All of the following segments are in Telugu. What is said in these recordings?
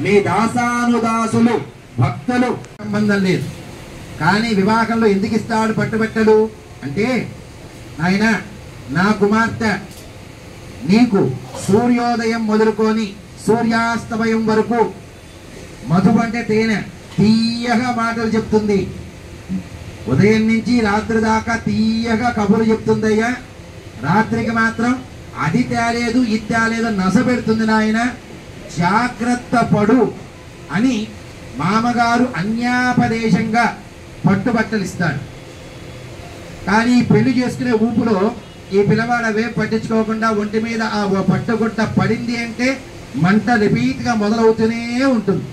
మీ దాసానుదాసులు భక్తులు సంబంధం లేదు. కానీ వివాహంలో ఎందుకు ఇస్తాడు పట్టుబట్టలు అంటే, ఆయన నా కుమార్తె నీకు సూర్యోదయం మొదలుకొని సూర్యాస్తమయం వరకు మధువు అంటే తేనె తీయగా మాటలు చెప్తుంది. ఉదయం నుంచి రాత్రి దాకా తీయగా కబురు చెప్తుందయ్యా. రాత్రికి మాత్రం అది తేలేదు ఇది తేలేదు నస పెడుతుంది నాయన, జాగ్రత్త పడు అని మామగారు అన్యాపదేశంగా పట్టుబట్టలు ఇస్తాడు. కానీ పెళ్లి చేసుకునే ఊపులో ఈ పిల్లవాడు అవే పట్టించుకోకుండా ఒంటి మీద ఆ పట్టుగుట్ట పడింది అంటే మంట రిపీట్గా మొదలవుతూనే ఉంటుంది.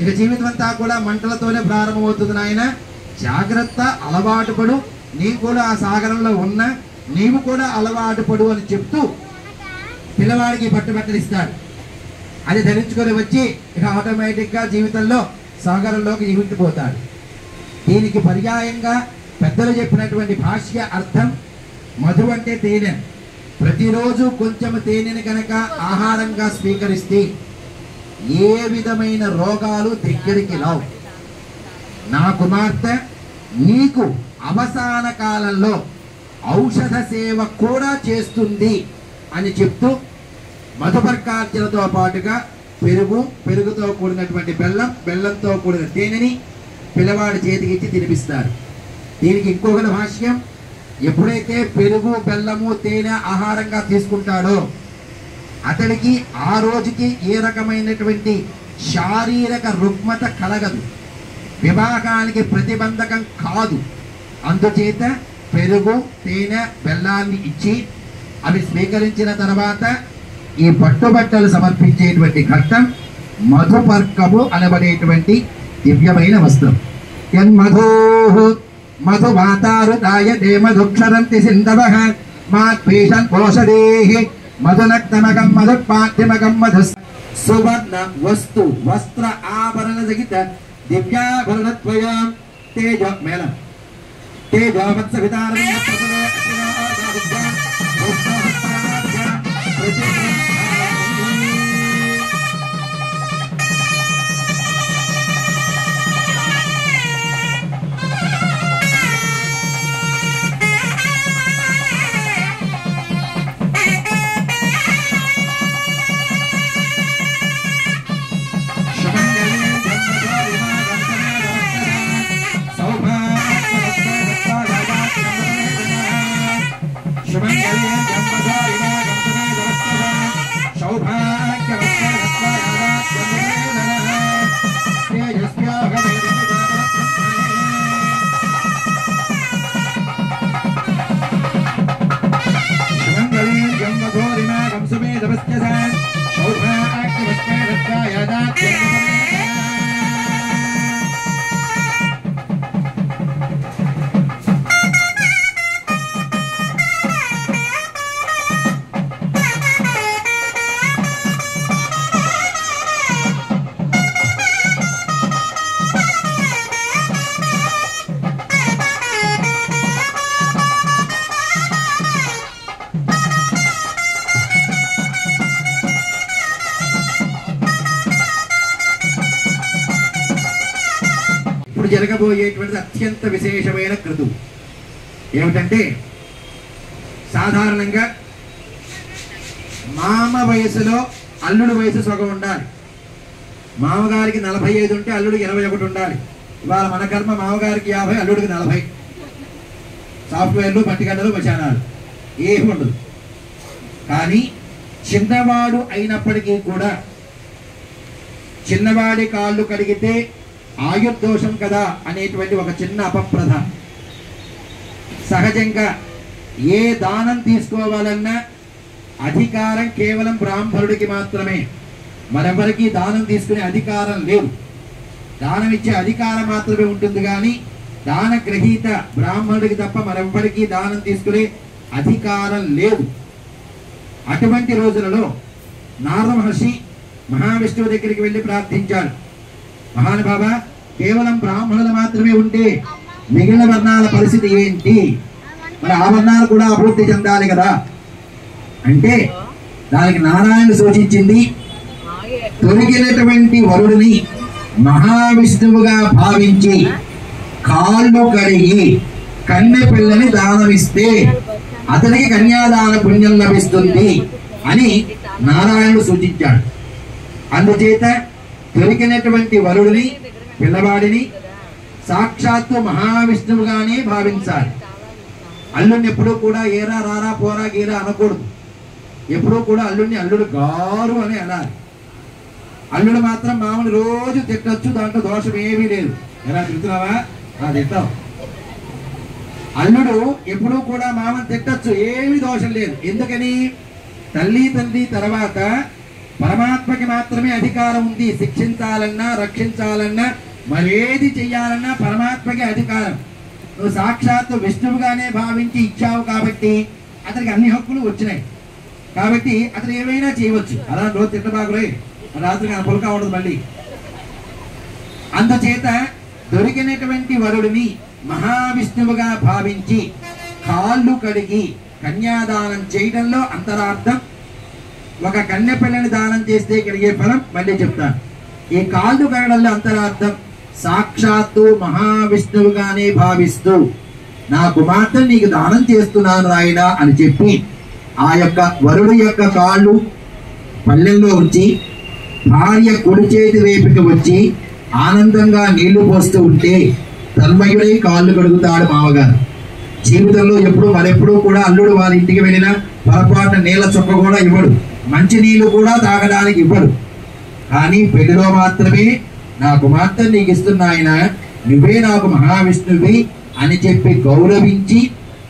ఇక జీవితం అంతా కూడా మంటలతోనే ప్రారంభమవుతుంది. నాయన జాగ్రత్త, అలవాటు పడు, నీవు కూడా ఆ సాగరంలో ఉన్న నీవు కూడా అలవాటు పడు అని చెప్తూ పిల్లవాడికి పట్టుబట్టలు ఇస్తాడు. అది ధరించుకొని వచ్చి ఇక ఆటోమేటిక్గా జీవితంలో సాగరంలోకి ఎగిరిపోతాడు. దీనికి పర్యాయంగా పెద్దలు చెప్పినటువంటి భాష్య అర్థం మధు అంటే తేనె. ప్రతిరోజు కొంచెం తేనెని కనుక ఆహారంగా స్వీకరిస్తే ఏ విధమైన రోగాలు దగ్గరికి రావు. నా కుమార్తె నీకు అవసాన కాలంలో ఔషధ సేవ కూడా చేస్తుంది అని చెప్తూ మధుపర్కార్చనతో పాటుగా పెరుగుతో కూడినటువంటి బెల్లంతో కూడిన తేనెని పిల్లవాడి చేతికి ఇచ్చి తినిపిస్తారు. దీనికి ఇంకొకటి భాష్యం, ఎప్పుడైతే పెరుగు బెల్లము తేనె ఆహారంగా తీసుకుంటాడో అతడికి ఆ రోజుకి ఏ రకమైనటువంటి శారీరక రుగ్మత కలగదు, వివాహానికి ప్రతిబంధకం కాదు. అందుచేత పెరుగు తేనె బెల్లాన్ని ఇచ్చి అవి స్వీకరించిన తర్వాత ఈ పట్టుబట్టలు సమర్పించేటువంటి ఘట్టం మధుపర్కము అనబడేటువంటి దివ్యమైన వస్త్రం. యన్మధూ మధువాతారుతాయ దే మధుక్షరంతి సింధవః మాత్పీషన్ పోషదేహి మధునక్తమకం మధుపాఠ్యమకం మధు సువర్ణ వస్తు వస్త్ర ఆభరణ సహిత దివ్యాభరణద్వయం తేజో మేళం తేజోవత్స వితారం జరగబోయేటువంటి అత్యంత విశేషమైన క్రతువు ఏమిటంటే, సాధారణంగా మామ వయసులో అల్లుడు వయసు సగం ఉండాలి. మామగారికి 45 ఉంటే అల్లుడికి 21 ఉండాలి. ఇవాళ మన కర్మ మామగారికి 50, అల్లుడికి 40. సాఫ్ట్వేర్లు పట్టిగడ్డలు మచానాలు ఏమి ఉండదు. కానీ చిన్నవాడు అయినప్పటికీ కూడా చిన్నవాడి కాళ్ళు కడిగితే ఆయుర్దోషం కదా అనేటువంటి ఒక చిన్న అపప్రథ. సహజంగా ఏ దానం తీసుకోవాలన్నా అధికారం కేవలం బ్రాహ్మణుడికి మాత్రమే, మరెవరికి దానం తీసుకునే అధికారం లేదు. దానం ఇచ్చే అధికారం మాత్రమే ఉంటుంది, కానీ దాన గ్రహీత బ్రాహ్మణుడికి తప్ప మరెవ్వరికి దానం తీసుకునే అధికారం లేదు. అటువంటి రోజులలో నారద మహర్షి మహావిష్ణువు దగ్గరికి వెళ్ళి ప్రార్థించాడు, మహానుభావ, కేవలం బ్రాహ్మణులు మాత్రమే ఉంటే మిగిలిన వర్ణాల పరిస్థితి ఏంటి? మరి ఆ వర్ణాలు కూడా అభివృద్ధి చెందాలి కదా అంటే దానికి నారాయణ సూచించింది దొరికినటువంటి వరుడిని మహావిష్ణువుగా భావించి కాళ్ళు కడిగి కన్నె పిల్లని దానమిస్తే అతనికి కన్యాదాన పుణ్యం లభిస్తుంది అని నారాయణుడు సూచించాడు. అందుచేత దొరికినటువంటి వరుడిని పిల్లవాడిని సాక్షాత్తు మహావిష్ణువుగానే భావించాలి. అల్లుడిని ఎప్పుడూ కూడా ఏరా రారా పోరా గీరా అనకూడదు. ఎప్పుడూ కూడా అల్లుడిని అల్లుడు గారు అని అనాలి. అల్లుడు మాత్రం మామని రోజు తిట్టచ్చు, దాంట్లో దోషం ఏమీ లేదు. ఎలా తిడుతున్నావా? తిట్టావు. అల్లుడు ఎప్పుడూ కూడా మామని తిట్టచ్చు, ఏమీ దోషం లేదు. ఎందుకని? తల్లి తండ్రి తర్వాత పరమాత్మకి మాత్రమే అధికారం ఉంది. శిక్షించాలన్నా రక్షించాలన్నా మరేది చెయ్యాలన్నా పరమాత్మకి అధికారం. నువ్వు సాక్షాత్తు విష్ణువుగానే భావించి ఇచ్చావు కాబట్టి అతనికి అన్ని హక్కులు వచ్చినాయి. కాబట్టి అతను ఏమైనా చేయవచ్చు. అలా రోజు తిట్టబాగురే, రాత్రికి ఆ పులక ఉండదు మళ్ళీ. అందుచేత దొరికినటువంటి వరుడిని మహావిష్ణువుగా భావించి కాళ్ళు కడిగి కన్యాదానం చేయడంలో అంతరార్థం. ఒక కన్య పిల్లని దానం చేస్తే కలిగే ఫలం మళ్ళీ చెప్తాను. ఈ కాళ్ళు కడగడంలో అంతరార్థం సాక్షాత్తు మహావిష్ణువుగానే భావిస్తూ నా కుమార్తె నీకు దానం చేస్తున్నాను నాయన అని చెప్పి ఆ యొక్క వరుడు యొక్క కాళ్ళు పల్లెల్లో ఉంచి భార్య కుడి చేతి వైపుకి వచ్చి ఆనందంగా నీళ్లు పోస్తూ ఉంటే తన్మయుడై కాళ్ళు కడుగుతాడు మామగారు. జీవితంలో మరెప్పుడూ కూడా అల్లుడు వారి ఇంటికి వెళ్ళినా పొరపాటున నీళ్ళ చుక్క కూడా ఇవ్వడు, మంచి నీళ్లు కూడా తాగడానికి ఇవ్వడు. కానీ పెళ్లిలో మాత్రమే నా కుమార్తె నీకు ఇస్తున్నాయన, నువ్వే నాకు మహావిష్ణువి అని చెప్పి గౌరవించి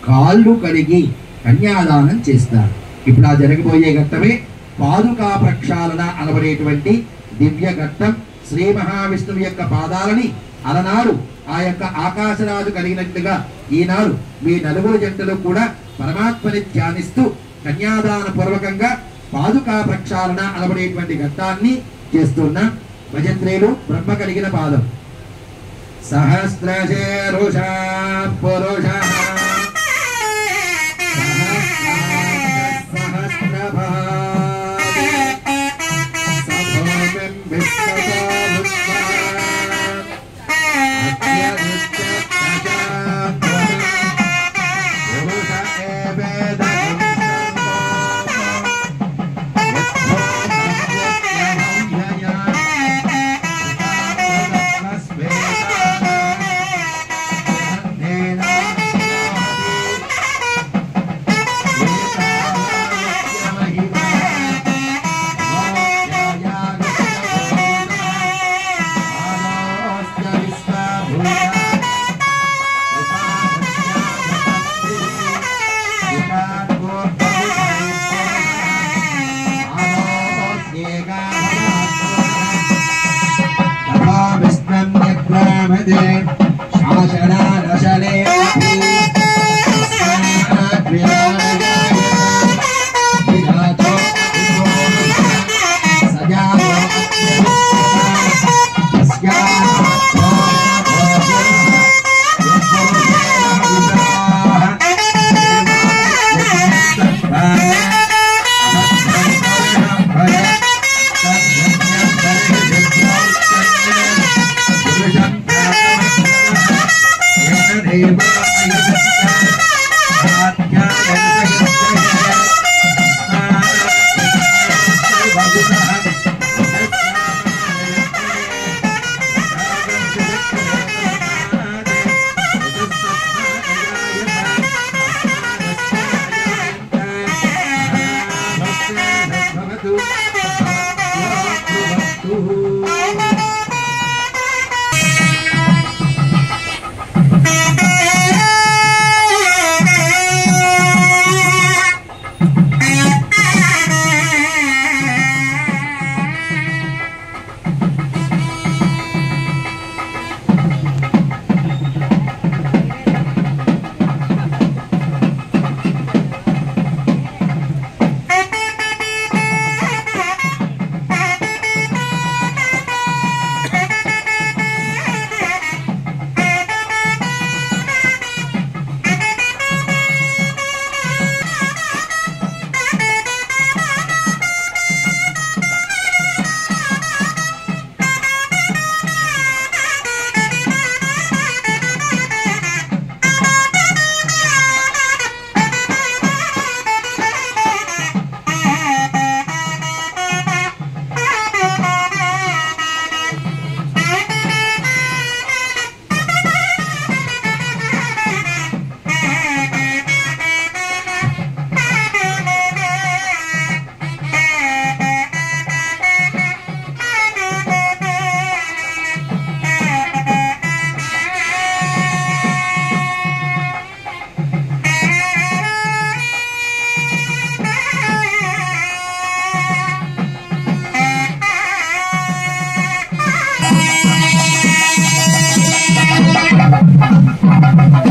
కాళ్ళు కడిగి కన్యాదానం చేస్తారు. ఇప్పుడు ఆ జరగబోయే ఘట్టమే పాదుకా ప్రక్షాళన అనబడేటువంటి దివ్య ఘట్టం. శ్రీ మహావిష్ణువు యొక్క పాదాలని అలనాడు ఆ యొక్క ఆకాశరాజు కలిగినట్లుగా ఈనాడు మీ నలుగురు జంటలు కూడా పరమాత్మని ధ్యానిస్తూ కన్యాదాన పూర్వకంగా పాదుకా ప్రక్షాళన అనబడేటువంటి ఘట్టాన్ని చేస్తున్న భజంత్రేలు బ్రహ్మ కలిగిన పాదం. సహస్రశేరుష పురుష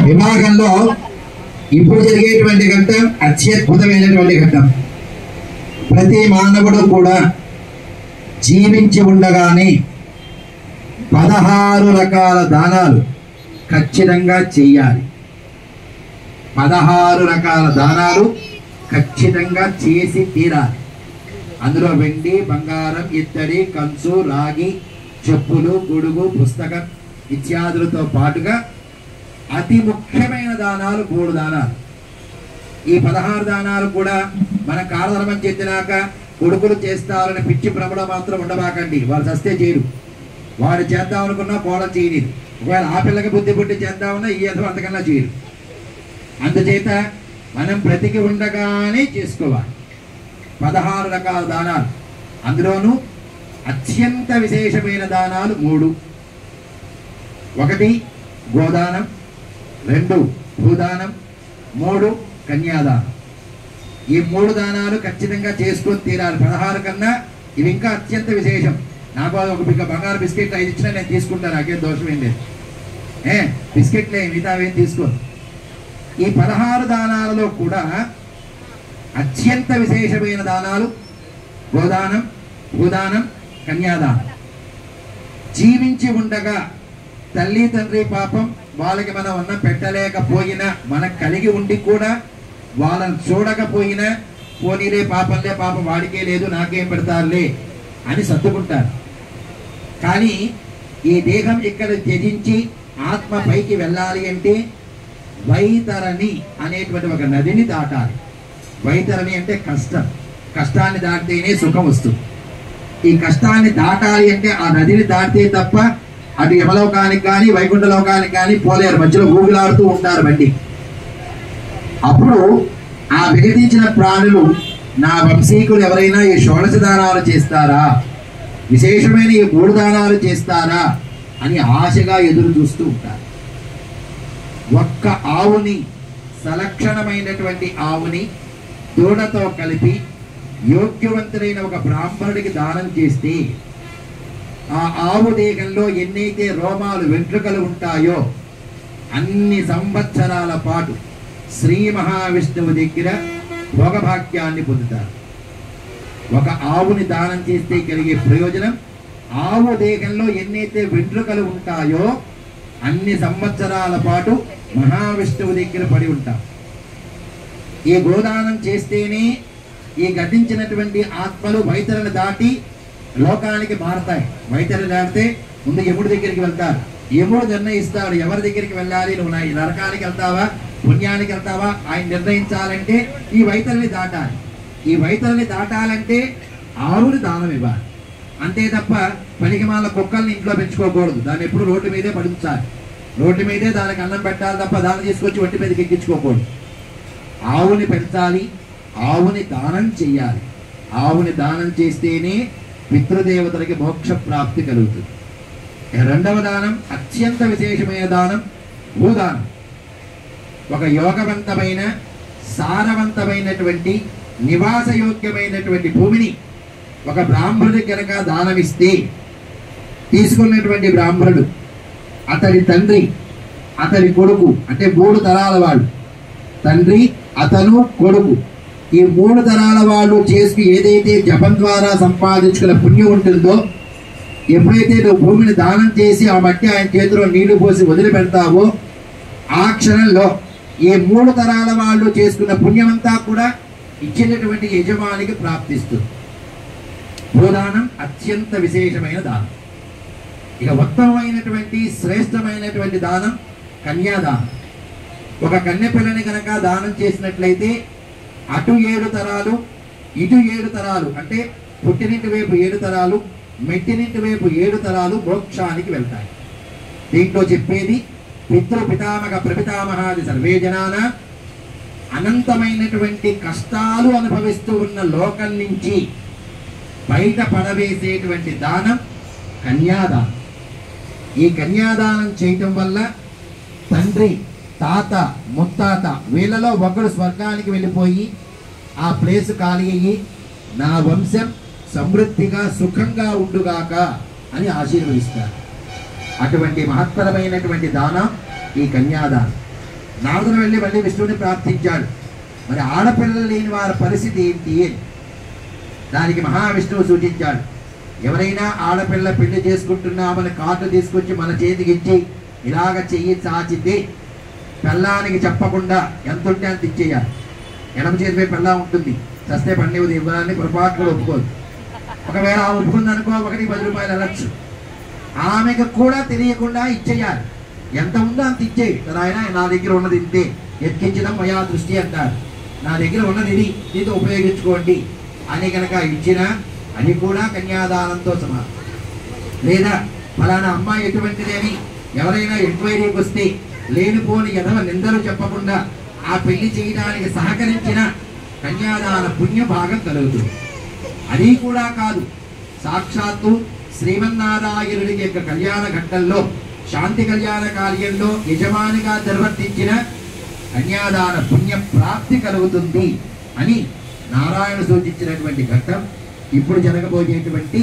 వివాహంలో ఇప్పుడు జరిగేటువంటి ఘట్టం అత్యద్భుతమైనటువంటి ఘట్టం. ప్రతి మానవుడు కూడా జీవించి ఉండగానే 16 రకాల దానాలు ఖచ్చితంగా చెయ్యాలి. 16 రకాల దానాలు ఖచ్చితంగా చేసి తీరాలి. అందులో వెండి, బంగారం, ఇత్తడి, కంచు, రాగి, చెప్పులు, గొడుగు, పుస్తకం ఇత్యాదులతో పాటుగా అతి ముఖ్యమైన దానాలు 3 దానాలు. ఈ 16 దానాలు కూడా మన కాలధర్మం చెందినాక కొడుకులు చేస్తారని పిచ్చి భ్రమలో మాత్రం ఉండబాకండి. వాళ్ళు చస్తే చేయరు. వాడు చేద్దాం అనుకున్నా కోడలు చేయలేదు. ఒకవేళ ఆ పిల్లకి బుద్ధి పుట్టి చేద్దామన్నా ఈ అర్థం అంతకన్నా చేయరు. అందుచేత మనం బ్రతికి ఉండగానే చేసుకోవాలి 16 రకాల దానాలు. అందులోనూ అత్యంత విశేషమైన దానాలు 3. 1 గోదానం, 2 భూదానం, 3 కన్యాదానం. ఈ 3 దానాలు ఖచ్చితంగా చేసుకొని తీరాలి. 16 కన్నా ఇవి ఇంకా అత్యంత విశేషం. నాకు ఒక బంగారు బిస్కెట్ 5 ఇచ్చినా నేను తీసుకుంటాను, నాకేం దోషం ఏం లేదు. బిస్కెట్లే, మిగతా ఏం తీసుకోను. ఈ 16 దానాలలో కూడా అత్యంత విశేషమైన దానాలు గోదానం, భూదానం, కన్యాదానం. జీవించి ఉండగా తల్లి తండ్రి పాపం వాళ్ళకి మనం అన్నం పెట్టలేకపోయినా, మనకు కలిగి ఉండి కూడా వాళ్ళని చూడకపోయినా పోనీలే పాపంలే, పాపం వాడికే లేదు నాకేం పెడతారులే అని సర్దుకుంటారు. కానీ ఈ దేహం ఇక్కడ త్యజించి ఆత్మ పైకి వెళ్ళాలి అంటే వైతరణి అనేటువంటి ఒక నదిని దాటాలి. వైతరణి అంటే కష్టం. కష్టాన్ని దాటితేనే సుఖం వస్తుంది. ఈ కష్టాన్ని దాటాలి అంటే ఆ నదిని దాటితే తప్ప అటు యమలోకానికి కానీ వైకుంఠ లోకానికి కానీ పోలేరు. మధ్యలో ఊగులాడుతూ ఉంటారు బండి. అప్పుడు ఆ విగతించిన ప్రాణులు, నా వంశీకులు ఎవరైనా ఈ 16 దానాలు చేస్తారా, విశేషమైన ఈ 3 దానాలు చేస్తారా అని ఆశగా ఎదురు చూస్తూ ఉంటారు. ఒక్క ఆవుని, సలక్షణమైనటువంటి ఆవుని దూడతో కలిపి యోగ్యవంతుడైన ఒక బ్రాహ్మణుడికి దానం చేస్తే ఆ ఆవు దేహంలో ఎన్నైతే రోమాలు, వెంట్రుకలు ఉంటాయో అన్ని సంవత్సరాల పాటు శ్రీ మహావిష్ణువు దగ్గర భోగభాగ్యాన్ని పొందుతారు. ఒక ఆవుని దానం చేస్తే కలిగే ప్రయోజనం, ఆవు దేహంలో ఎన్నైతే వెంట్రుకలు ఉంటాయో అన్ని సంవత్సరాల పాటు మహావిష్ణువు దగ్గర పడి ఉంటాం. ఈ గోదానం చేస్తేనే ఈ గతించినటువంటి ఆత్మలు వైతరిని దాటి లోకానికి మారతాయి. వైతరిని దాటితే ముందు యముడి దగ్గరికి వెళ్తారు. యముడు నిర్ణయిస్తాడు ఎవరి దగ్గరికి వెళ్ళాలి. నువ్వు నా నరకానికి వెళ్తావా, పుణ్యానికి వెళ్తావా, ఆయన నిర్ణయించాలంటే ఈ వైతరిని దాటాలి. ఈ వైతరిని దాటాలంటే ఆవుని దానం ఇవ్వాలి. అంతే తప్ప పనికిమాల కుక్కల్ని ఇంట్లో పెంచుకోకూడదు. దాన్ని ఎప్పుడు రోడ్డు మీదే పడించాలి. రోడ్డు మీదే దానికి అన్నం పెట్టాలి తప్ప దాన్ని తీసుకొచ్చి ఒంటి మీదకి ఎక్కించుకోకూడదు. ఆవుని పెంచాలి, ఆవుని దానం చెయ్యాలి. ఆవుని దానం చేస్తేనే పితృదేవతలకి మోక్ష ప్రాప్తి కలుగుతుంది. 2వ దానం అత్యంత విశేషమైన దానం భూదానం. ఒక యోగవంతమైన, సారవంతమైనటువంటి, నివాసయోగ్యమైనటువంటి భూమిని ఒక బ్రాహ్మణుడి కనుక దానమిస్తే తీసుకున్నటువంటి బ్రాహ్మణుడు, అతడి తండ్రి, అతడి కొడుకు, అంటే 3 తరాల వాళ్ళు, తండ్రి, అతను, కొడుకు, ఈ 3 తరాల వాళ్ళు చేసి ఏదైతే జపం ద్వారా సంపాదించుకున్న పుణ్యం ఉంటుందో, ఎప్పుడైతే నువ్వు భూమిని దానం చేసి ఆ మట్టి ఆయన చేతిలో నీళ్లు పోసి వదిలిపెడతావో ఆ క్షణంలో ఈ 3 తరాల వాళ్ళు చేసుకున్న పుణ్యమంతా కూడా ఇచ్చినటువంటి యజమానికి ప్రాప్తిస్తుంది. భూదానం అత్యంత విశేషమైన దానం. ఇక ఉత్తమమైనటువంటి శ్రేష్టమైనటువంటి దానం కన్యాదానం. ఒక కన్య పిల్లని కనుక దానం చేసినట్లయితే అటు 7 తరాలు, ఇటు 7 తరాలు, అంటే పుట్టినింటి వైపు 7 తరాలు, మెట్టినింటి వైపు 7 తరాలు మోక్షానికి వెళ్తాయి. దీంట్లో చెప్పేది పితృ పితామహ ప్రపితామహాది సర్వే జనాన అనంతమైనటువంటి కష్టాలు అనుభవిస్తూ ఉన్న లోకం నుంచి బయట పడవేసేటువంటి దానం కన్యాదానం. ఈ కన్యాదానం చేయటం వల్ల తండ్రి, తాత, ముత్తాత వీళ్ళలో ఒకడు స్వర్గానికి వెళ్ళిపోయి ఆ ప్లేస్ ఖాళీ అయ్యి నా వంశం సమృద్ధిగా సుఖంగా ఉండుగాక అని ఆశీర్వదిస్తారు. అటువంటి మహత్తరమైనటువంటి దానం ఈ కన్యాదానం. నారదుడు వెళ్ళి మళ్ళీ విష్ణువుని ప్రార్థించాడు. మరి ఆడపిల్లలు లేని వారి పరిస్థితి ఏంటి అని దానికి మహావిష్ణువు సూచించాడు. ఎవరైనా ఆడపిల్ల పెళ్లి చేసుకుంటున్నామని కార్డు తీసుకొచ్చి మన చేతికి ఇచ్చి ఇలాగ చెయ్యి చాచితే పెళ్ళానికి చెప్పకుండా ఎంత ఉంటే అంత ఇచ్చేయాలి. ఎడమ చేతిపై పెళ్ళా ఉంటుంది, చస్తే పండివది ఇవ్వాలని పొరపాటు కూడా ఒప్పుకోదు. ఒకవేళ ఆ ఒప్పుకుందనుకో 1 10 రూపాయలు వెళ్ళచ్చు. ఆమెకు కూడా తెలియకుండా ఇచ్చేయాలి. ఎంత ఉందో అంత ఇచ్చేయి. ఆయన నా దగ్గర ఉన్నది ఇంతే, ఎక్కించడం మయా దృష్టి అంటారు. నా దగ్గర ఉన్నది ఇది, దీంతో ఉపయోగించుకోండి అని కనుక ఇచ్చిన అది కూడా కన్యాదానంతో సమానం. లేదా ఫలానా అమ్మాయి ఎటువంటిది అని ఎవరైనా ఎంక్వైరీకి వస్తే లేనిపోని ఎదవ నిందలు చెప్పకుండా ఆ పెళ్లి చేయడానికి సహకరించిన కన్యాదాన పుణ్య భాగం కలుగుతుంది. అది కూడా కాదు, సాక్షాత్తు శ్రీమన్నారాయణుడి యొక్క కళ్యాణ ఘట్టంలో శాంతి కళ్యాణ కార్యంలో యజమానిగా నిర్వర్తించిన కన్యాదాన పుణ్య ప్రాప్తి కలుగుతుంది అని నారాయణ సూచించినటువంటి ఘట్టం ఇప్పుడు జరగబోయేటువంటి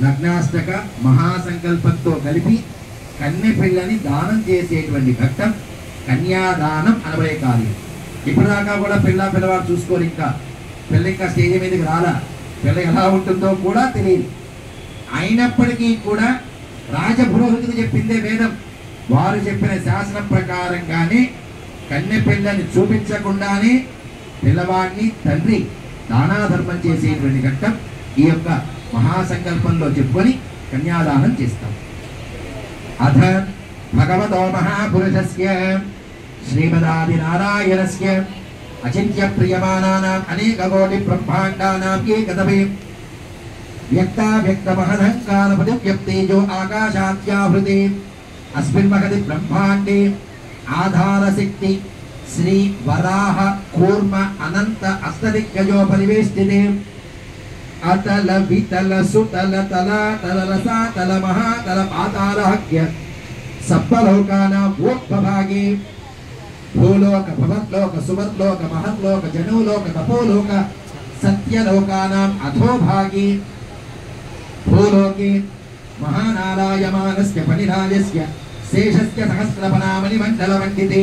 లగ్నాష్టక మహాసంకల్పంతో కలిపి కన్య పిల్లని దానం చేసేటువంటి ఘట్టం కన్యాదానం అనబడే కార్యం. ఇప్పటిదాకా కూడా పిల్లవాడు చూసుకోరు. ఇంకా పిల్ల ఇంకా స్టేజ్ మీదకి రాలా, పిల్ల ఎలా ఉంటుందో కూడా తెలియదు. అయినప్పటికీ కూడా రాజపురోహితుడు చెప్పిందే వేదం. వారు చెప్పిన శాసనం ప్రకారంగానే కన్య పిల్లని చూపించకుండానే పిల్లవాడిని తండ్రి దానాధర్మం చేసేటువంటి ఘట్టం ఈ యొక్క మహాసంకల్పంలో చెప్పుకొని కన్యాదానం చేస్తాం. అథ భగవతో మహాపురుషస్య శ్రీమదాది నారాయణస్య అచింత్య ప్రియమానానాం అనేక కోటి బ్రహ్మాండానాం ఏకతమే వ్యక్తావ్యక్తమహంకార ప్రతివ్యక్తేజో ఆకాశాద్యావృతే అస్మిన్ మహది బ్రహ్మాండే ఆధారశక్తి శ్రీ వరాహ కూర్మ అనంత అష్టదిగ్గజో పరివేష్టితే అతల వితల సుతల తల తలరసాతల మహాతల పాతాళహ్య సప్తలోకానాం ఊర్ధ్వభాగే భూలోక భవద్లోక సువర్లోక మహద్లోక జనూలోక తపోలోక సత్యలోకానాం అధోభాగే భూలోకే మహానారాయమానస్య ఫణిరాజస్య శేషస్య సహస్రపనామని మండలమండితే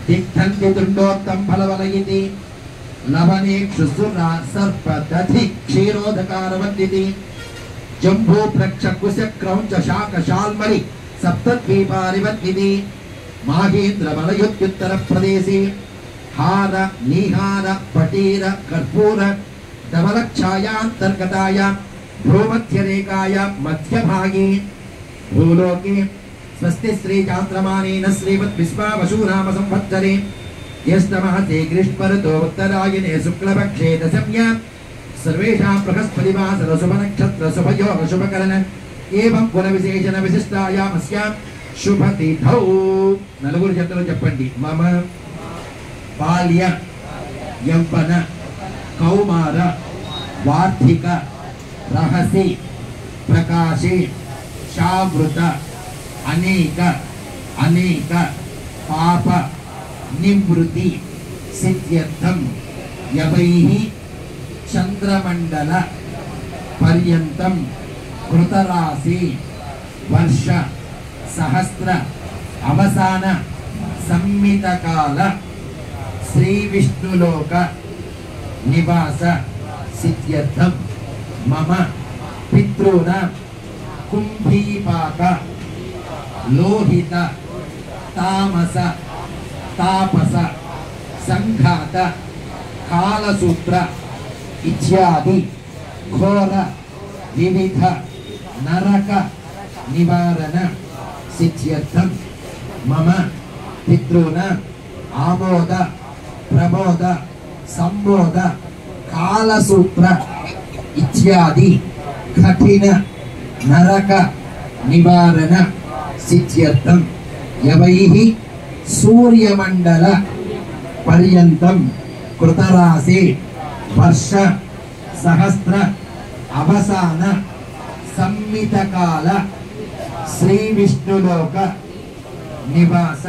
దిగ్ధంతి తుండోత్తం ఫలవలయితి లవనేక్షుసురా సర్పదధి క్షీరోదకారవందితి జంబూ ప్రక్షకుశ క్రౌంచ శాఖ శాల్మలి సప్తద్వీపారివర్తితి మాహేంద్ర వలయోత్యుత్తర ప్రదేశే హార నిహార పటీర కర్పూర ధవలఛాయాంతర్గతాయ భూమధ్యరేఖాయ మధ్యభాగే భూలోకే స్వస్తి శ్రీ చాంద్రమానేన శ్రీమద్ విశ్వావశూనామ సంవత్సరే జ్యేష్ఠమాసే గ్రీష్మఋతో ఉత్తరాయణే శుక్లపక్షే దశమ్యాం సర్వేషాం బృహస్పతివాసర శుభనక్షత్ర శుభయోగ శుభకరణ ఏవం గుణ విశేషణ విశిష్టాయామస్యాం శుభతిథౌ. నలుగురు జతలు చెప్పండి. మమ బాల్య యౌవన కౌమార వార్ధిక రహసి ప్రకాశే శావృత అనేక అనేక పాప నివృత్తి సిద్ధ్యర్థం యవైః చంద్రమండల పర్యంతం కృతరాశి వర్ష సహస్ర అవసాన సంమితకాల శ్రీ విష్ణులోక నివాస సిద్ధ్యర్థం మమ పితॄణాం కుంభీపాక లోహిత తామస తాపస సంఘాత కాలసూత్ర ఇత్యాది ఘోర వివిధ నరక నివారణ సిద్ధ్యర్థం మమ పితॄణాం ఆమోద ప్రమోద సంబోధ కాలసూత్ర ఇత్యాది కఠిన నరక నివారణ సిద్ధ్యర్థం యవైః సూర్యమండల పర్యంతం కృతరాశి వర్ష సహస్ర అవసాన సంమితకాల శ్రీ విష్ణులోక నివాస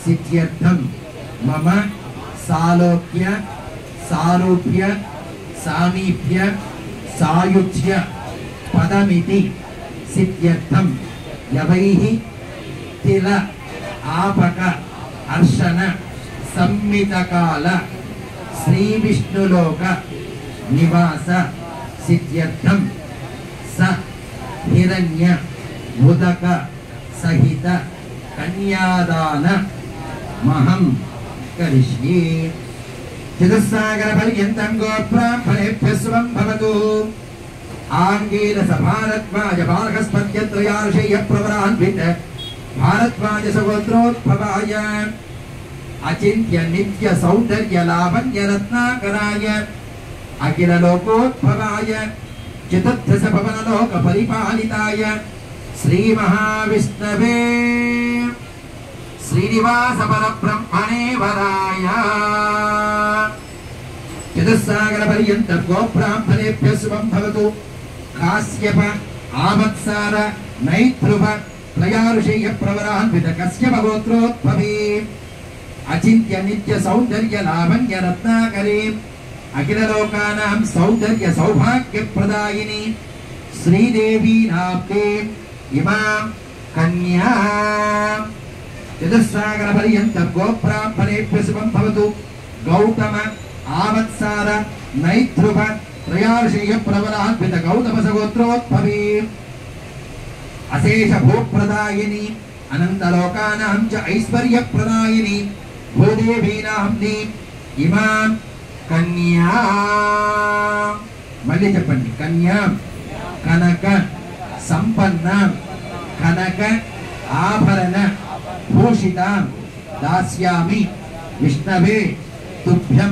సిద్ధ్యర్థం మమ సాలోక్య సారూప్య సామీప్య సాయుధ్య పదమితి సిద్ధ్యర్థం యవైః తిల ఆపక अर्शन सम्मितकाल श्री विष्णुलोक निवास सिद्ध्यर्थम स हिरण्य उदक सहित कन्यादान महं करिष्ये। चतुस्सागर पर्यन्तं गोब्राह्मणेभ्यः शुभं भवतु। आंगीरस भारद्वाज बालकस्पत्यत्रयार्षेय प्रवरान्वित भारद्वाज सगोत्रोद्भवाय अचिन्त्य नित्य सौंदर्य लावण्य रत्नाकराय अखिल लोकोद्भवाय चतुर्दश भवन लोक परिपालिताय श्री महाविष्णवे श्रीनिवास परब्रह्मणे वराय चतुस्सागर पर्यन्तं गोब्राह्मणेभ्यः शुभं भवतु। काश्यप आमत्सार नैत्रुव त्रयार्षेय प्रवरान्वित कश्यप गोत्रोद्भवे अचिन्त्य नित्य सौंदर्य लावण्य रत्नाकरे अखिल लोकानां सौंदर्य सौभाग्य प्रदायिनी श्रीदेवी नाम्ने इमां कन्या। चतुस्सागर पर्यन्तं गोब्राह्मणेभ्यः शुभं भवतु। गौतम आवत्सार नैत्रुव त्रयार्षेय प्रवरान्वित गौतम सगोत्रोद्भवे अशेष भूप्रदायिनी अनंत लोकानां च ऐश्वर्य प्रदायिनी भूदेवी नाम्नी इमां कन्या। मल्ली चेप्पंడి कन्या कनक संपन्न कनक आभरण भूषितां दास्यामि विष्णवे तुभ्यं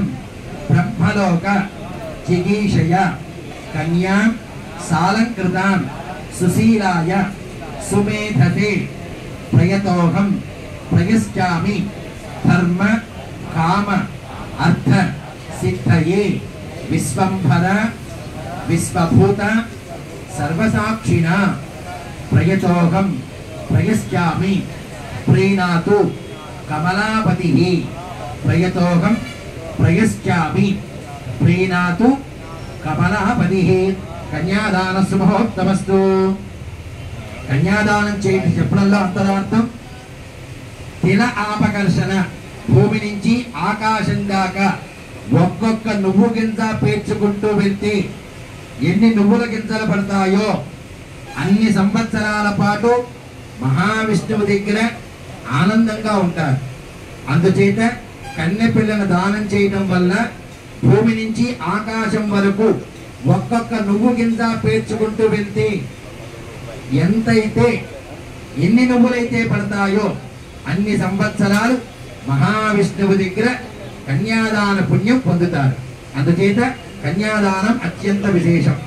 ब्रह्मलोक जिगीषया कन्यां सालंकृतां सुशीलाय सुमेधते प्रयतोहं प्रयस्यामि धर्म काम अर्थ सिद्धये विश्वंभर विश्वभूत सर्वसाक्षिणा प्रयतोहं प्रयस्यामि प्रीणातु कमलापतिः प्रयतोहं प्रयस्यामि प्रीणातु कमलापतिः। कन्यादान शुभोत्तमस्तु। కన్యాదానం చేయండి చెప్పడంలో అంతరార్థం తిల ఆపకర్షణ భూమి నుంచి ఆకాశం దాకా ఒక్కొక్క నువ్వు గింజ పేర్చుకుంటూ వెళ్తే ఎన్ని నువ్వుల గింజలు పడతాయో అన్ని సంవత్సరాల పాటు మహావిష్ణువు దగ్గర ఆనందంగా ఉంటారు. అందుచేత కన్నె పిల్లను దానం చేయడం వల్ల భూమి నుంచి ఆకాశం వరకు ఒక్కొక్క నువ్వు గింజ పేర్చుకుంటూ వెళ్తే ఎంతైతే ఎన్ని నువ్వులైతే పడతాయో అన్ని సంవత్సరాలు మహావిష్ణువు దగ్గర కన్యాదాన పుణ్యం పొందుతారు. అందుచేత కన్యాదానం అత్యంత విశేషం.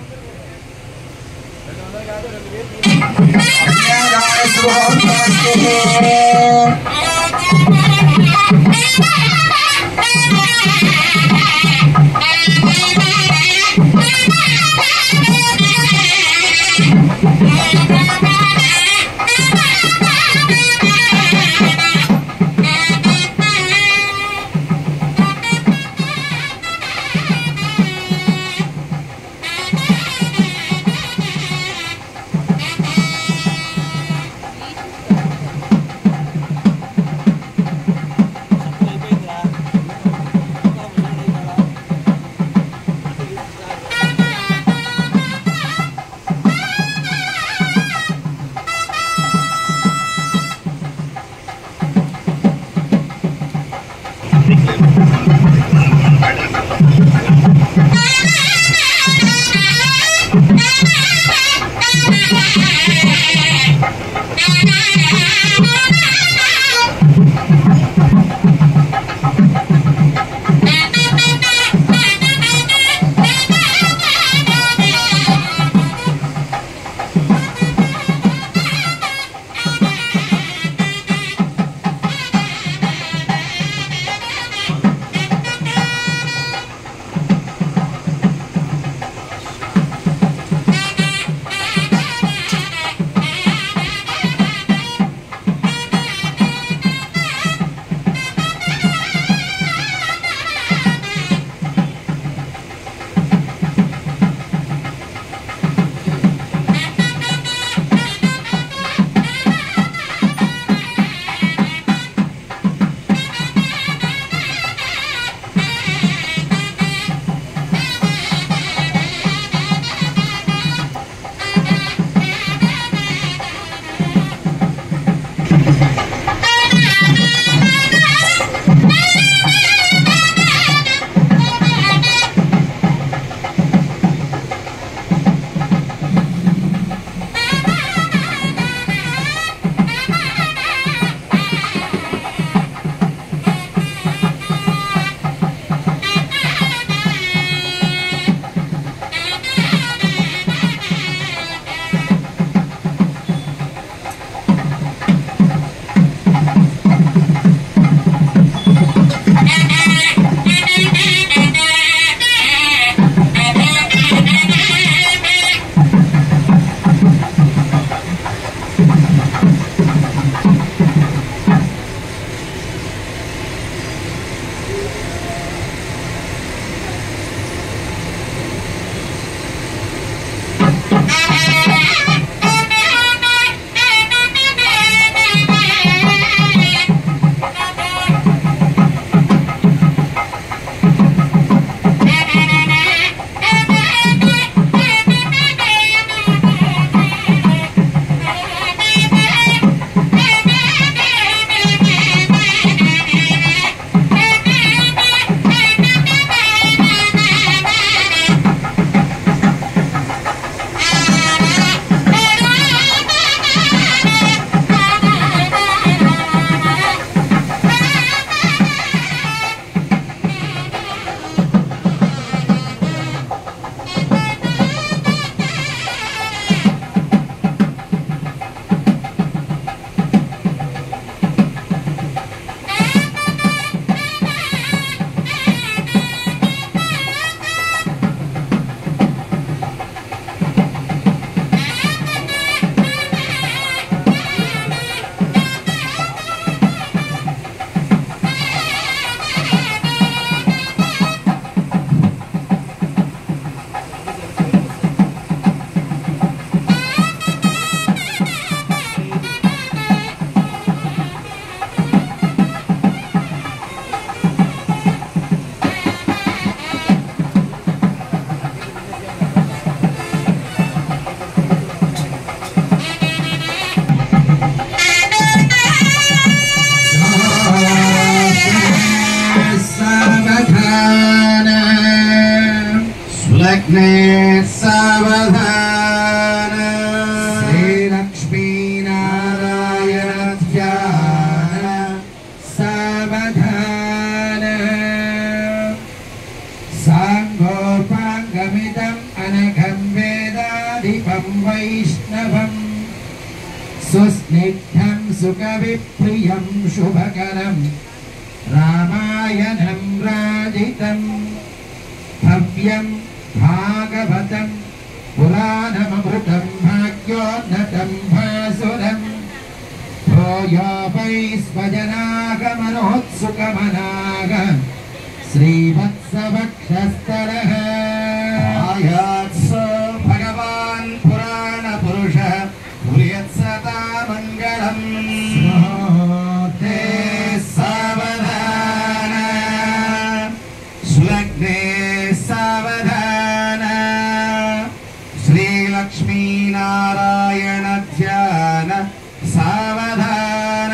सुलग्ने सावधान श्रीलक्ष्मी नारायण ध्यान सावधान सांगोपांगमिदं अनघं वेदाधिपं वैष्णवं सुस्निग्धं सुकविप्रियं शुभकरं रामायणं राजितं भव्यं भागवतं पुराणमृतं भाग्योन्नतं भासुरं भूयो वै स्वजनागमनोत्सुकमनाग श्रीवत्सवक्षस्थलः आयात्स भगवान् पुराणपुरुषः पुर्यत्सदा मङ्गलम् ते सावधान सुलग्ने सावधान श्रीलक्ष्मीनारायण ध्यान सावधान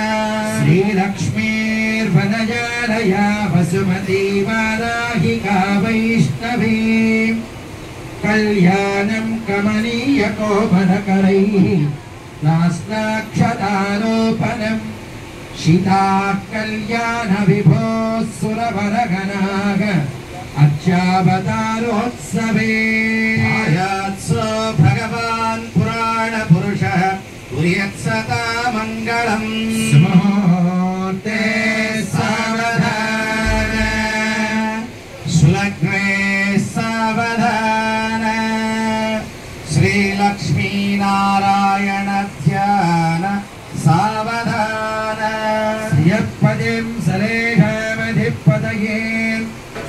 श्रीलक्ष्मीर्वनजालया वसुमती वाराहिका वैष्णवी कल्याणं कमनीयकोमलकरैः नास्ताक्षतारोपणं शिता कल्याणविभोः सुरवरगणाग अर्चावतारोत्सवे आयात्स भगवान् पुराणपुरुषः पुर्यत्सदा मङ्गलम् स्मोते सावधान सुलग्ने सावधान श्रीलक्ष्मीनारायण ध्यान सावधान श्रियपदिं सलेहामधिपतये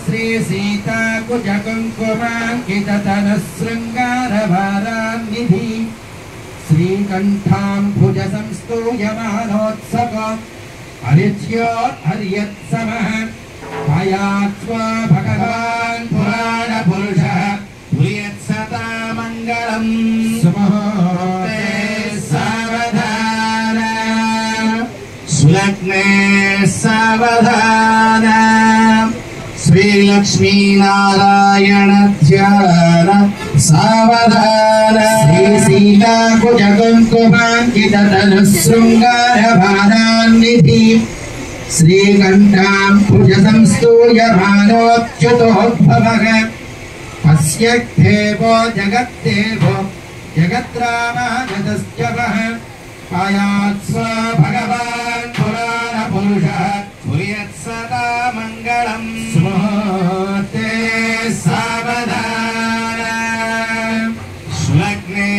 श्रीसीताकुजकुङ्कुमाङ्किततनुशृङ्गारभारान्निधि श्रीकण्ठां भुजसंस्तूयमानोत्सक हरित्योर्हर्यत्समः पायात्वा भगवान् पुराणपुरुषः पुर्यत्सदा मङ्गलम् सुमहोते सावधान सुलग्ने सावधान श्रीलक्ष्मीनारायण ध्यान सावधान श्रीसीताकुजकुङ्कुमाङ्किततनुशृङ्गारभारान्निधि श्रीकण्ठां भुजसंस्तूयमानोच्युतोद्भवः पश्य देवो जगद्देवो जगद्रामागतश्च वः पायात्स्व भगवान् पुराणपुरुषः पुर्यत्सदा मङ्गलम् स्मोते सावधान सुलग्ने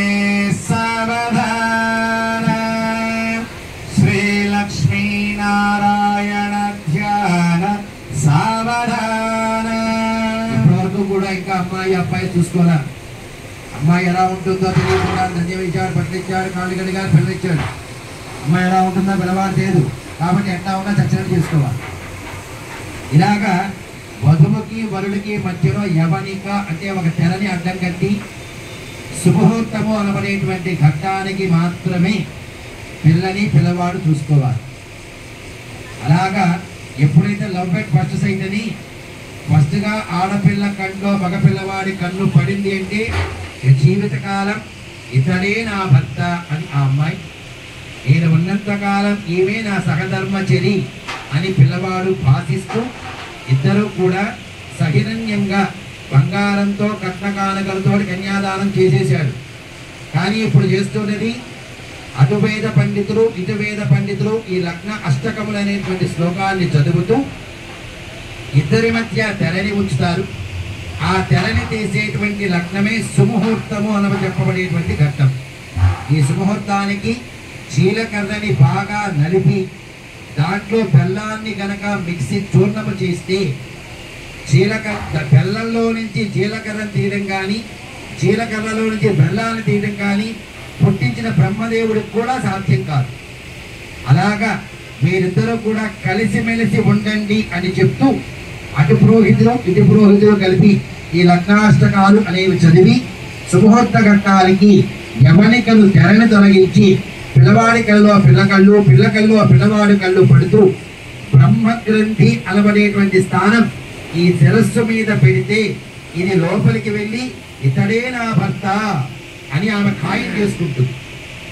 सावधान श्रीलक्ष्मीनारायण ध्यान सावधान ఇప్పటివరకు కూడా ఇంకా అమ్మాయి అబ్బాయి చూసుకోరా అమ్మాయి ఎలా ఉంటుందో తెలియకుండా ధన్యం ఇచ్చాడు, బట్టలు ఇచ్చాడు, కాళ్ళు గడిగారు, పిల్లలు ఇచ్చాడు. అమ్మాయి ఎలా ఉంటుందో పిల్లవాడు లేదు కాబట్టి ఎట్లా ఉన్నా చచ్చినట్టు చేసుకోవాలి. ఇలాగా వధువుకి వరుడికి మధ్యలో యవనిక అంటే ఒక తెరని అడ్డం కట్టి శుభముహూర్తము అనబడేటువంటి ఘట్టానికి మాత్రమే పిల్లని పిల్లవాడు చూసుకోవాలి. అలాగా ఎప్పుడైతే లవ్ ఎట్ ఫస్ట్ సైట్ అని ఫస్ట్గా ఆడపిల్ల కన్నులో మగపిల్లవాడి కన్ను పడింది అంటే జీవితకాలం ఇతడే నా భర్త అని ఆ అమ్మాయి, నేను ఉన్నంతకాలం ఈమె నా సహధర్మచరి అని పిల్లవాడు భాషిస్తూ ఇద్దరూ కూడా సహిరణ్యంగా బంగారంతో కట్నకానకలతో కన్యాదానం చేసేశాడు. కానీ ఇప్పుడు చేస్తున్నది అటు వేద పండితులు ఇటు వేద పండితులు ఈ లగ్న అష్టకములు అనేటువంటి శ్లోకాన్ని చదువుతూ ఇద్దరి మధ్య తెరని ఉంచుతారు. ఆ తెరని తీసేటువంటి లగ్నమే సుముహూర్తము అని చెప్పబడేటువంటి ఘట్టం. ఈ సుముహూర్తానికి జీలకర్రని బాగా నలిపి దాంట్లో బెల్లాన్ని గనక మిక్సీ చూర్ణము చేస్తే బెల్లంలో నుంచి జీలకర్రను తీయడం కానీ జీలకర్రలో నుంచి బెల్లాన్ని తీయడం కానీ పుట్టించిన బ్రహ్మదేవుడికి కూడా సాధ్యం కాదు. అలాగా మీరిద్దరూ కూడా కలిసిమెలిసి ఉండండి అని చెప్తూ అటు పురోహితులు ఇటు పురోహితులు కలిపి ఈ లగ్నాష్టకాలు అనేవి చదివి శుభముహూర్త ఘట్టాలకి యవనికలు తెరని తొలగించి పిల్లవాడి కళ్ళలో పిల్ల కళ్ళు, పిల్ల కళ్ళు పిల్లవాడి కళ్ళు పడుతూ బ్రహ్మగ్రంథి అనబడేటువంటి స్థానం ఈ శిరస్సు మీద పెడితే ఇది లోపలికి వెళ్ళి ఇతడే నా భర్త అని ఆమె ఖాయం చేసుకుంటుంది.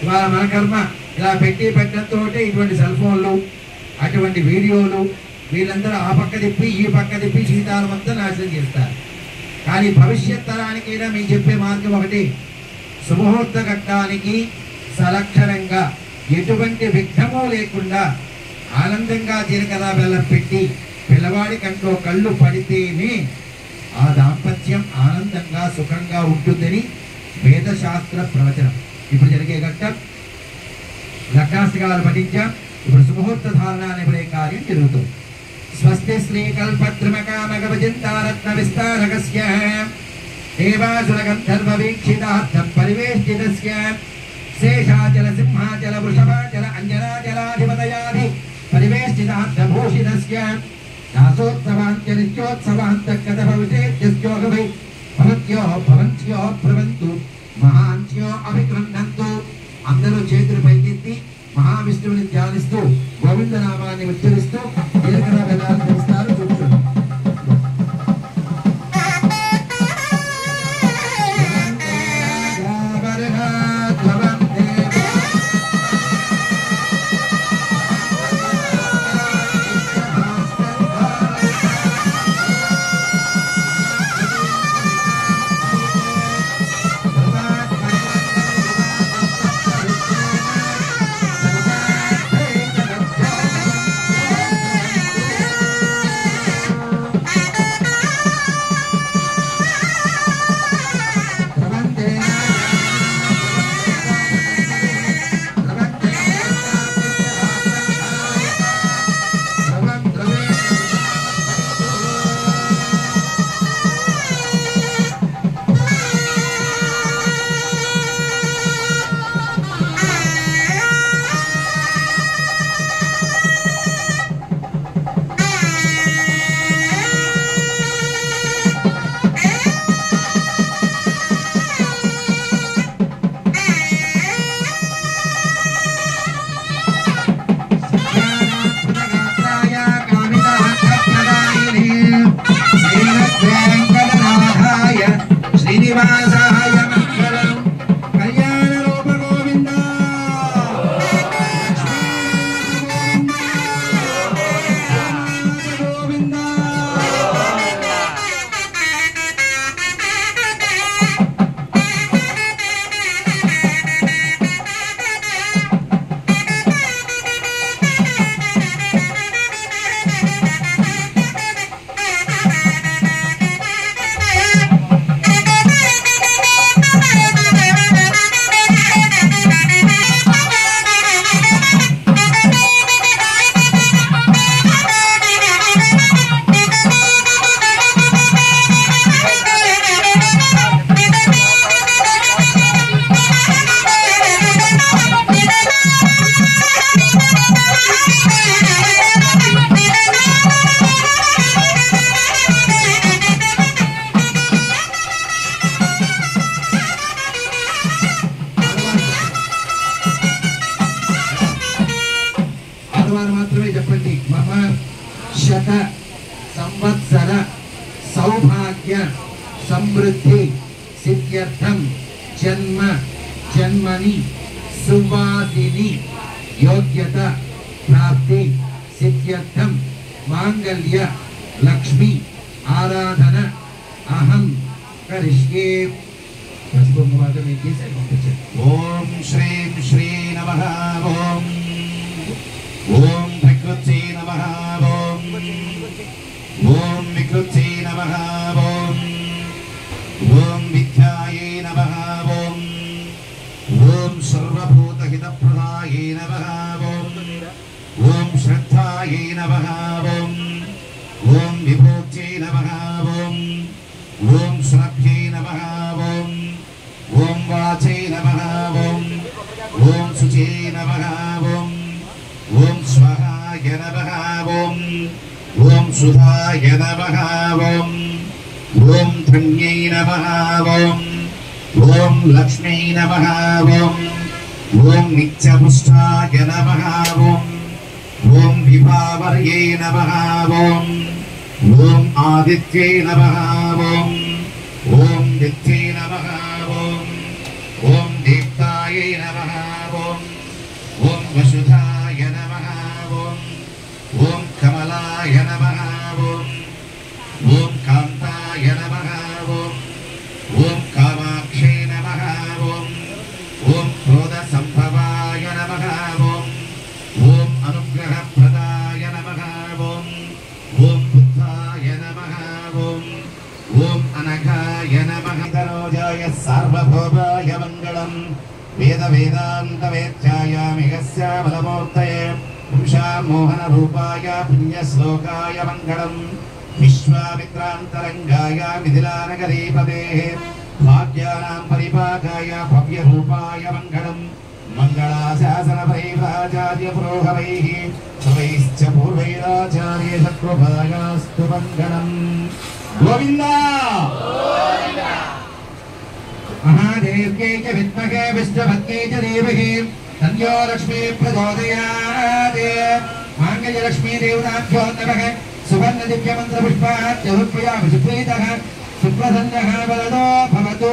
ఇవాళ మన కర్మ ఇలా పెట్టడంతో ఇటువంటి సెల్ ఫోన్లు, అటువంటి వీడియోలు, వీళ్ళందరూ ఆ పక్క తిప్పి ఈ పక్క తిప్పి జీవితాలు మొత్తం నాశనం చేస్తారు. కానీ భవిష్యత్ తరానికైనా మేము చెప్పే మార్గం ఒకటి, శుభముహూర్త ఘట్టానికి సలక్షణంగా ఎటువంటి విఘ్నము లేకుండా ఆనందంగా జీలకర్ర బెల్లం పెట్టి పిల్లవాడి కంట్లో కళ్ళు పడితేనే ఆ దాంపత్యం ఆనందంగా సుఖంగా ఉంటుందని వేదశాస్త్ర ప్రవచనం. ఇప్పుడు జరిగే ఘట్టం ఘట్టాస్తికాలు పఠించాం. ఇప్పుడు శుభముహూర్త ధారణ అనే కార్యం జరుగుతుంది. స్వస్తి శ్రీ కల్పద్రుమకామగవచింతారత్న విస్తారకస్య దేవాసుర గంధర్వ వీక్షితార్థం పరివేష్టితస్య శేషాచల సింహాచల వృషభాచల అంజనాచలాధిపతయాధి పరివేష్టితార్థ భూషితస్య దాసోత్సవాంత్య నిత్యోత్సవాంతః భవిషేత్యోగవై భవత్యో భవంత్యో భ్రవంతు మహాంత్యో అభిగృహ్ణంతు. అందరూ చేతులు పైకెత్తి మహావిష్ణువుని ధ్యానిస్తూ గోవిందనామాన్ని ఉచ్చరిస్తూ జీలకర్ర బెల్లాలు ధరిస్తారు. కూర్చోండి. శత సంవత్సర సౌభాగ్య సమృద్ధి సిద్ధ్యర్థం జన్మ జన్మని సువాసిని యోగ్యత ప్రాప్తి సిద్ధ్యర్థం మాంగళ్య లక్ష్మి ఆరాధన అహం కరిష్యే. ఓం శ్రీం శ్రీ నమః. ఓం ఓం ప్రకృతి నమః. ఓం ఓం వికృతి నమః. ఓం ఓం విద్యాయే నమః. ఓం ఓం సర్వభూతహితప్రదాయే నమః. ఓం ఓం శ్రద్ధాయే నమః. ఓం ఓం విభూత్యై నమః. ఓం ఓం శ్రభ్యై నమః. ఓం ఓం వాచై నమః. ఓం ఓం శుచై నమః. ఓం ఓం స్వహాయ నమః. ఓం ఓం సుధాయ నమః. ఓం ఓం ధన్యై నమః. ఓం ఓం లక్ష్మీ నమః. ఓం ఓం నిత్యపుష్టాయ నమః. ఓం ఓం విభావర్యై నమః. ఓం ఓం ఆదిత్యై నమః. ఓం ఓం నిత్యై నమః. नमः ॐ दीप्तायै नमः ॐ वसुधाय नमः ॐ कमलाय नमः ॐ कान्ताय नमः ॐ कामाक्षै नमः ॐ क्रोधसम्भवाय नमः ॐ अनुग्रहप्रदाय नमः ॐ बुद्धाय नमः ॐ अनघाय नमः तनोजाय सार्वभौमाय मङ्गलम् वेदान्तवेत्याय मेघस्यामलमूर्तये पुंसामोहनरूपाय पुण्यश्लोकाय मङ्गलम् विश्वामित्रान्तरङ्गाय मिथिलानगरीपतेः भाग्यानां परिपाकाय भव्यरूपाय मङ्गलम् मङ्गलाशासनपरिव्राजार्यपुरोहवैः सर्वैश्च पूर्वैराचार्यशत्रुभायास्तु मङ्गलम् गोविन्द महादेव्यै च विद्महे विष्णुपत्न्यै च धीमहि तन्नो लक्ष्मी प्रचोदयात् माङ्गल्यलक्ष्मी देवताभ्यो नमः सुवर्ण दिव्यमन्त्रपुष्पात् चतुर्भुजां सुप्रीतः सुप्रसन्नः वरदो भवतु